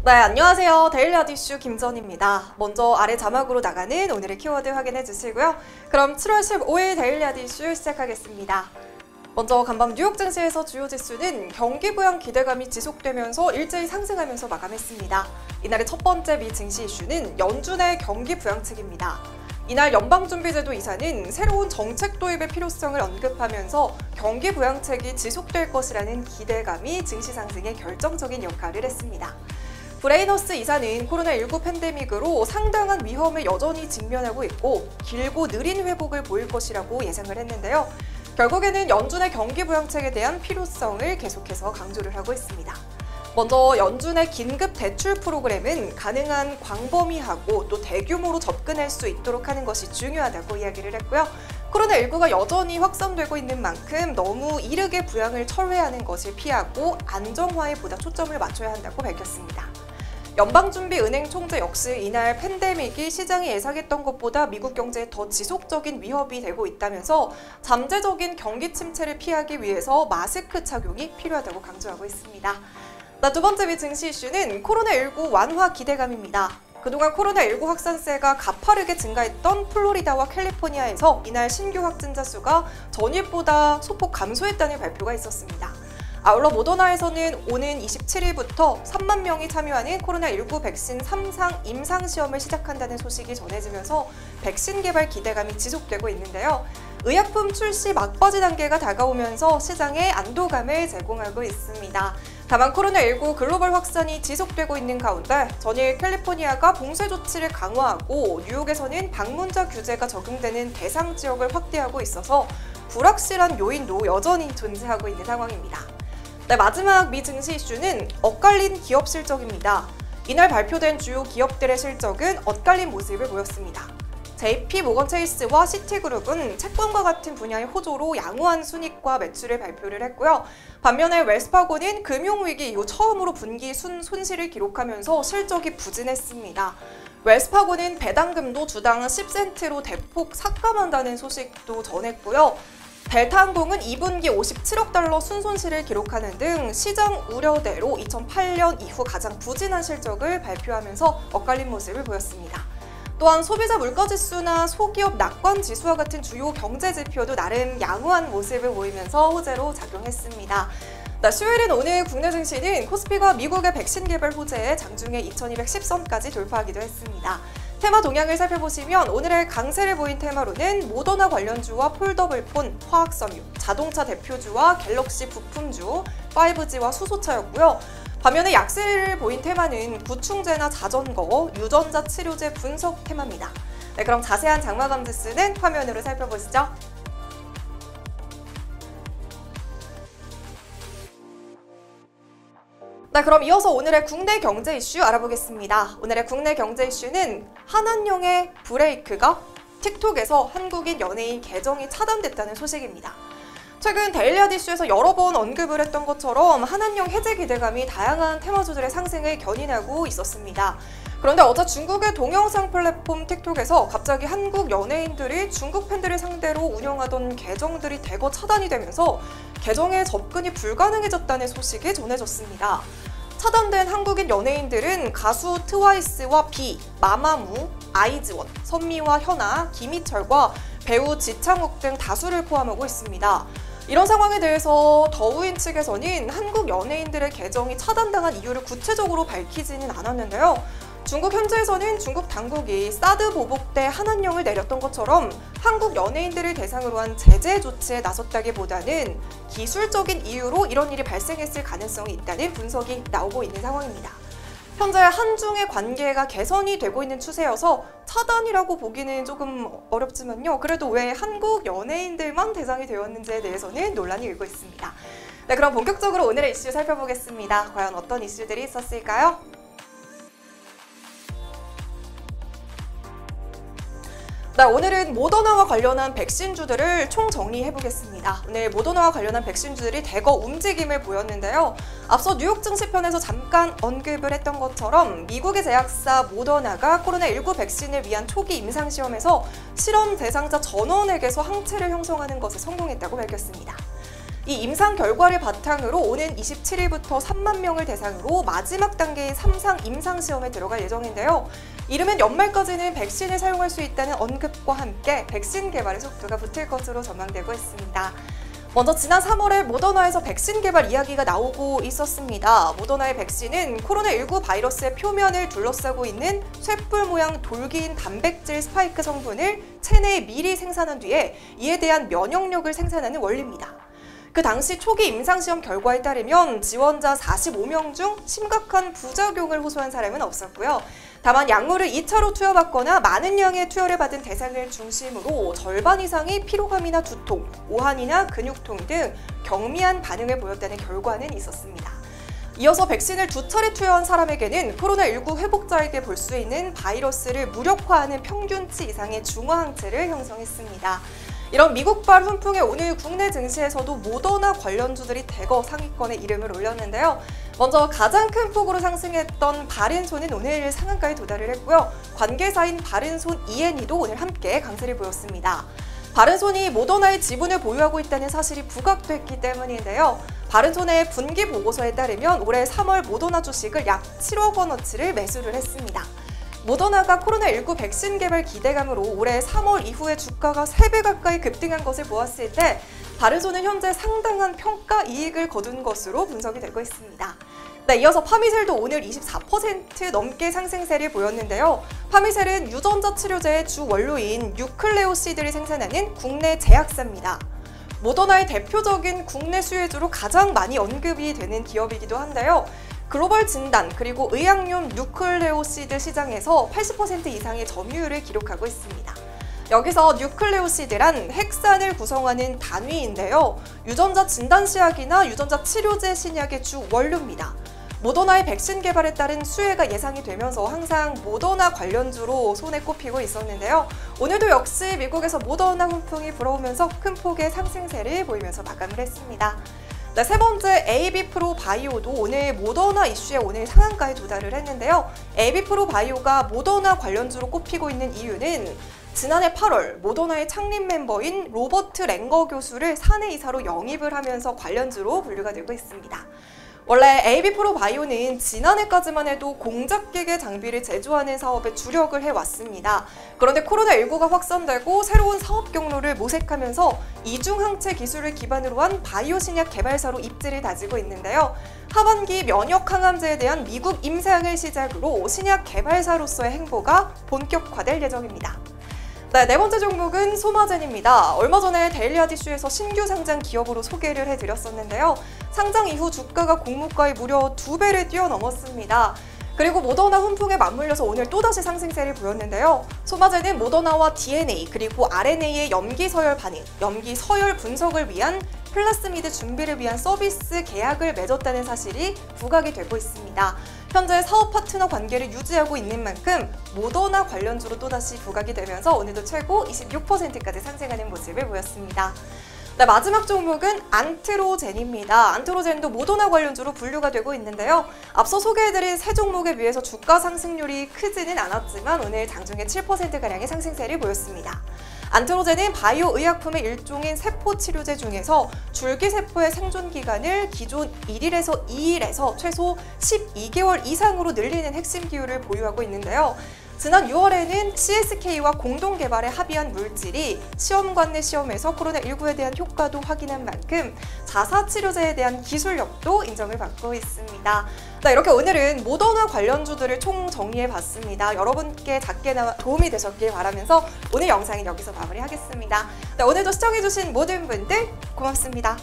네, 안녕하세요. 데일리 핫이슈 김전입니다. 먼저 아래 자막으로 나가는 오늘의 키워드 확인해 주시고요. 그럼 7월 15일 데일리 핫이슈 시작하겠습니다. 먼저 간밤 뉴욕 증시에서 주요 지수는 경기 부양 기대감이 지속되면서 일제히 상승하면서 마감했습니다. 이날의 첫 번째 미 증시 이슈는 연준의 경기 부양책입니다. 이날 연방준비제도 이사는 새로운 정책 도입의 필요성을 언급하면서 경기 부양책이 지속될 것이라는 기대감이 증시 상승에 결정적인 역할을 했습니다. 브레이너스 이사는 코로나19 팬데믹으로 상당한 위험에 여전히 직면하고 있고 길고 느린 회복을 보일 것이라고 예상을 했는데요. 결국에는 연준의 경기 부양책에 대한 필요성을 계속해서 강조를 하고 있습니다. 먼저 연준의 긴급 대출 프로그램은 가능한 광범위하고 또 대규모로 접근할 수 있도록 하는 것이 중요하다고 이야기를 했고요. 코로나19가 여전히 확산되고 있는 만큼 너무 이르게 부양을 철회하는 것을 피하고 안정화에 보다 초점을 맞춰야 한다고 밝혔습니다. 연방준비은행 총재 역시 이날 팬데믹이 시장이 예상했던 것보다 미국 경제에 더 지속적인 위협이 되고 있다면서 잠재적인 경기 침체를 피하기 위해서 마스크 착용이 필요하다고 강조하고 있습니다. 두 번째 미 증시 이슈는 코로나19 완화 기대감입니다. 그동안 코로나19 확산세가 가파르게 증가했던 플로리다와 캘리포니아에서 이날 신규 확진자 수가 전일보다 소폭 감소했다는 발표가 있었습니다. 아울러 모더나에서는 오는 27일부터 3만 명이 참여하는 코로나19 백신 3상 임상시험을 시작한다는 소식이 전해지면서 백신 개발 기대감이 지속되고 있는데요. 의약품 출시 막바지 단계가 다가오면서 시장에 안도감을 제공하고 있습니다. 다만 코로나19 글로벌 확산이 지속되고 있는 가운데 전일 캘리포니아가 봉쇄 조치를 강화하고 뉴욕에서는 방문자 규제가 적용되는 대상 지역을 확대하고 있어서 불확실한 요인도 여전히 존재하고 있는 상황입니다. 네, 마지막 미 증시 이슈는 엇갈린 기업 실적입니다. 이날 발표된 주요 기업들의 실적은 엇갈린 모습을 보였습니다. JP모건 체이스와 시티그룹은 채권과 같은 분야의 호조로 양호한 순이익과 매출을 발표를 했고요. 반면에 웰스파고는 금융위기 이후 처음으로 분기 손실을 기록하면서 실적이 부진했습니다. 웰스파고는 배당금도 주당 10센트로 대폭 삭감한다는 소식도 전했고요. 델타항공은 2분기 57억 달러 순손실을 기록하는 등 시장 우려대로 2008년 이후 가장 부진한 실적을 발표하면서 엇갈린 모습을 보였습니다. 또한 소비자 물가지수나 소기업 낙관지수와 같은 주요 경제지표도 나름 양호한 모습을 보이면서 호재로 작용했습니다. 수요일인 오늘 국내 증시는 코스피가 미국의 백신 개발 호재에 장중에 2210선까지 돌파하기도 했습니다. 테마 동향을 살펴보시면 오늘의 강세를 보인 테마로는 모더나 관련주와 폴더블폰, 화학섬유, 자동차 대표주와 갤럭시 부품주, 5G와 수소차였고요. 반면에 약세를 보인 테마는 구충제나 자전거, 유전자 치료제 분석 테마입니다. 네, 그럼 자세한 장마감 지수는 화면으로 살펴보시죠. 네, 그럼 이어서 오늘의 국내 경제 이슈 알아보겠습니다. 오늘의 국내 경제 이슈는 한한령의 브레이크가 틱톡에서 한국인 연예인 계정이 차단됐다는 소식입니다. 최근 데일리 핫이슈에서 여러 번 언급을 했던 것처럼 한한령 해제 기대감이 다양한 테마주들의 상승을 견인하고 있었습니다. 그런데 어제 중국의 동영상 플랫폼 틱톡에서 갑자기 한국 연예인들이 중국 팬들을 상대로 운영하던 계정들이 대거 차단이 되면서 계정에 접근이 불가능해졌다는 소식이 전해졌습니다. 차단된 한국인 연예인들은 가수 트와이스와 비, 마마무, 아이즈원, 선미와 현아, 김희철과 배우 지창욱 등 다수를 포함하고 있습니다. 이런 상황에 대해서 더우인 측에서는 한국 연예인들의 계정이 차단당한 이유를 구체적으로 밝히지는 않았는데요. 중국 현지에서는 중국 당국이 사드 보복 때 한한령을 내렸던 것처럼 한국 연예인들을 대상으로 한 제재 조치에 나섰다기보다는 기술적인 이유로 이런 일이 발생했을 가능성이 있다는 분석이 나오고 있는 상황입니다. 현재 한중의 관계가 개선이 되고 있는 추세여서 차단이라고 보기는 조금 어렵지만요. 그래도 왜 한국 연예인들만 대상이 되었는지에 대해서는 논란이 일고 있습니다. 네, 그럼 본격적으로 오늘의 이슈 살펴보겠습니다. 과연 어떤 이슈들이 있었을까요? 네, 오늘은 모더나와 관련한 백신주들을 총정리해보겠습니다. 오늘 모더나와 관련한 백신주들이 대거 움직임을 보였는데요. 앞서 뉴욕 증시편에서 잠깐 언급을 했던 것처럼 미국의 제약사 모더나가 코로나19 백신을 위한 초기 임상시험에서 실험 대상자 전원에게서 항체를 형성하는 것에 성공했다고 밝혔습니다. 이 임상 결과를 바탕으로 오는 27일부터 3만 명을 대상으로 마지막 단계인 3상 임상시험에 들어갈 예정인데요. 이르면 연말까지는 백신을 사용할 수 있다는 언급과 함께 백신 개발의 속도가 붙을 것으로 전망되고 있습니다. 먼저 지난 3월에 모더나에서 백신 개발 이야기가 나오고 있었습니다. 모더나의 백신은 코로나19 바이러스의 표면을 둘러싸고 있는 쇳불 모양 돌기인 단백질 스파이크 성분을 체내에 미리 생산한 뒤에 이에 대한 면역력을 생산하는 원리입니다. 그 당시 초기 임상시험 결과에 따르면 지원자 45명 중 심각한 부작용을 호소한 사람은 없었고요. 다만 약물을 2차로 투여받거나 많은 양의 투여를 받은 대상을 중심으로 절반 이상이 피로감이나 두통, 오한이나 근육통 등 경미한 반응을 보였다는 결과는 있었습니다. 이어서 백신을 2차례 투여한 사람에게는 코로나19 회복자에게 볼 수 있는 바이러스를 무력화하는 평균치 이상의 중화 항체를 형성했습니다. 이런 미국발 훈풍에 오늘 국내 증시에서도 모더나 관련주들이 대거 상위권에 이름을 올렸는데요. 먼저 가장 큰 폭으로 상승했던 바른손은 오늘 상한가에 도달을 했고요. 관계사인 바른손 ENE도 오늘 함께 강세를 보였습니다. 바른손이 모더나의 지분을 보유하고 있다는 사실이 부각됐기 때문인데요. 바른손의 분기 보고서에 따르면 올해 3월 모더나 주식을 약 7억 원어치를 매수를 했습니다. 모더나가 코로나19 백신 개발 기대감으로 올해 3월 이후에 주가가 3배 가까이 급등한 것을 보았을 때 바른손은 현재 상당한 평가 이익을 거둔 것으로 분석이 되고 있습니다. 네, 이어서 파미셀도 오늘 24% 넘게 상승세를 보였는데요. 파미셀은 유전자 치료제의 주 원료인 뉴클레오시드를 생산하는 국내 제약사입니다. 모더나의 대표적인 국내 수혜주로 가장 많이 언급이 되는 기업이기도 한데요. 글로벌 진단 그리고 의약용 뉴클레오시드 시장에서 80% 이상의 점유율을 기록하고 있습니다. 여기서 뉴클레오시드란 핵산을 구성하는 단위인데요. 유전자 진단 시약이나 유전자 치료제 신약의 주 원료입니다. 모더나의 백신 개발에 따른 수혜가 예상이 되면서 항상 모더나 관련주로 손에 꼽히고 있었는데요. 오늘도 역시 미국에서 모더나 훈풍이 불어오면서 큰 폭의 상승세를 보이면서 마감을 했습니다. 네, 세 번째 AB프로 바이오도 오늘 모더나 이슈에 오늘 상한가에 도달을 했는데요. AB프로 바이오가 모더나 관련주로 꼽히고 있는 이유는 지난해 8월 모더나의 창립 멤버인 로버트 랭거 교수를 사내이사로 영입을 하면서 관련주로 분류가 되고 있습니다. 원래 AB프로 바이오는 지난해까지만 해도 공작기계 장비를 제조하는 사업에 주력을 해왔습니다. 그런데 코로나19가 확산되고 새로운 사업 경로를 모색하면서 이중항체 기술을 기반으로 한 바이오 신약 개발사로 입지를 다지고 있는데요. 하반기 면역 항암제에 대한 미국 임상을 시작으로 신약 개발사로서의 행보가 본격화될 예정입니다. 네 번째 종목은 소마젠입니다. 얼마 전에 데일리아디슈에서 신규 상장 기업으로 소개를 해드렸었는데요. 상장 이후 주가가 공모가의 무려 2배를 뛰어넘었습니다. 그리고 모더나 훈풍에 맞물려서 오늘 또다시 상승세를 보였는데요. 소마젠은 모더나와 DNA 그리고 RNA의 염기 서열 반응, 염기 서열 분석을 위한 플라스미드 준비를 위한 서비스 계약을 맺었다는 사실이 부각이 되고 있습니다. 현재 사업 파트너 관계를 유지하고 있는 만큼 모더나 관련주로 또다시 부각이 되면서 오늘도 최고 26%까지 상승하는 모습을 보였습니다. 네, 마지막 종목은 안트로젠입니다. 안트로젠도 모더나 관련주로 분류가 되고 있는데요. 앞서 소개해드린 세 종목에 비해서 주가 상승률이 크지는 않았지만 오늘 장중에 7%가량의 상승세를 보였습니다. 안트로젠은 바이오 의약품의 일종인 세포 치료제 중에서 줄기세포의 생존 기간을 기존 1일에서 2일에서 최소 12개월 이상으로 늘리는 핵심 기술을 보유하고 있는데요. 지난 6월에는 CSK와 공동 개발에 합의한 물질이 시험관 내 시험에서 코로나19에 대한 효과도 확인한 만큼 자사 치료제에 대한 기술력도 인정을 받고 있습니다. 네, 이렇게 오늘은 모더나 관련주들을 총 정리해봤습니다. 여러분께 작게나마 도움이 되셨길 바라면서 오늘 영상은 여기서 마무리하겠습니다. 네, 오늘도 시청해주신 모든 분들 고맙습니다.